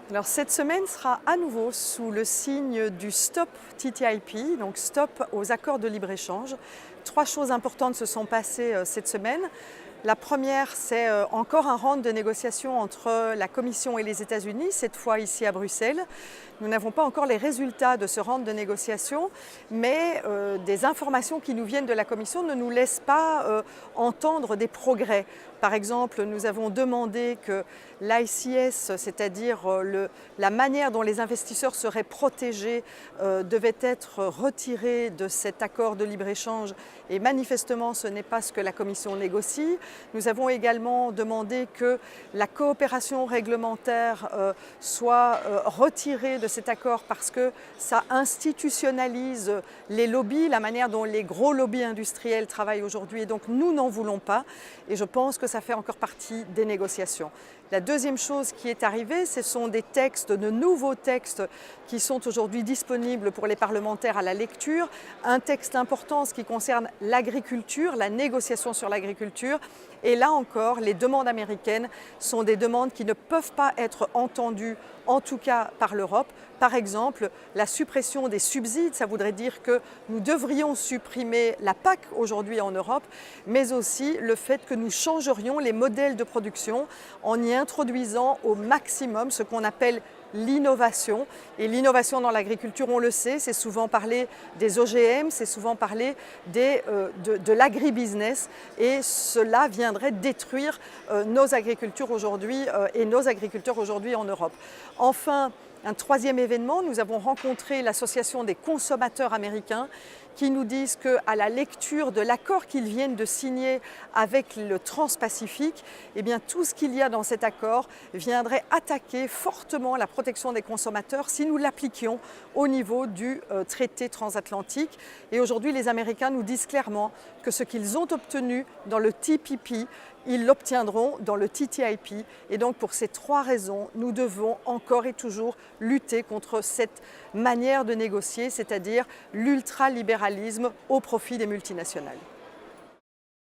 Alors cette semaine sera à nouveau sous le signe du Stop TTIP, donc stop aux accords de libre-échange. Trois choses importantes se sont passées cette semaine. La première, c'est encore un round de négociations entre la Commission et les États-Unis, cette fois ici à Bruxelles. Nous n'avons pas encore les résultats de ce round de négociations, mais des informations qui nous viennent de la Commission ne nous laissent pas entendre des progrès. Par exemple, nous avons demandé que l'ICS, c'est-à-dire la manière dont les investisseurs seraient protégés, devait être retirée de cet accord de libre-échange et manifestement ce n'est pas ce que la Commission négocie. Nous avons également demandé que la coopération réglementaire soit retirée de cet accord parce que ça institutionnalise les lobbies, la manière dont les gros lobbies industriels travaillent aujourd'hui et donc nous n'en voulons pas et je pense que ça fait encore partie des négociations. La deuxième chose qui est arrivée, ce sont des textes, de nouveaux textes qui sont aujourd'hui disponibles pour les parlementaires à la lecture. Un texte important, ce qui concerne l'agriculture, la négociation sur l'agriculture. Et là encore, les demandes américaines sont des demandes qui ne peuvent pas être entendues, en tout cas par l'Europe. Par exemple, la suppression des subsides, ça voudrait dire que nous devrions supprimer la PAC aujourd'hui en Europe, mais aussi le fait que nous changerions les modèles de production en y introduisant au maximum ce qu'on appelle l'innovation. Et l'innovation dans l'agriculture, on le sait, c'est souvent parler des OGM, c'est souvent parler de l'agribusiness et cela viendrait détruire nos agricultures aujourd'hui et nos agriculteurs aujourd'hui en Europe. Enfin, un troisième événement, nous avons rencontré l'association des consommateurs américains qui nous disent qu'à la lecture de l'accord qu'ils viennent de signer avec le Trans-Pacifique, eh bien, tout ce qu'il y a dans cet accord viendrait attaquer fortement la protection des consommateurs si nous l'appliquions au niveau du traité transatlantique. Et aujourd'hui, les Américains nous disent clairement que ce qu'ils ont obtenu dans le TPP, ils l'obtiendront dans le TTIP. Et donc pour ces trois raisons, nous devons encore et toujours lutter contre cette manière de négocier, c'est-à-dire l'ultralibéralisme au profit des multinationales.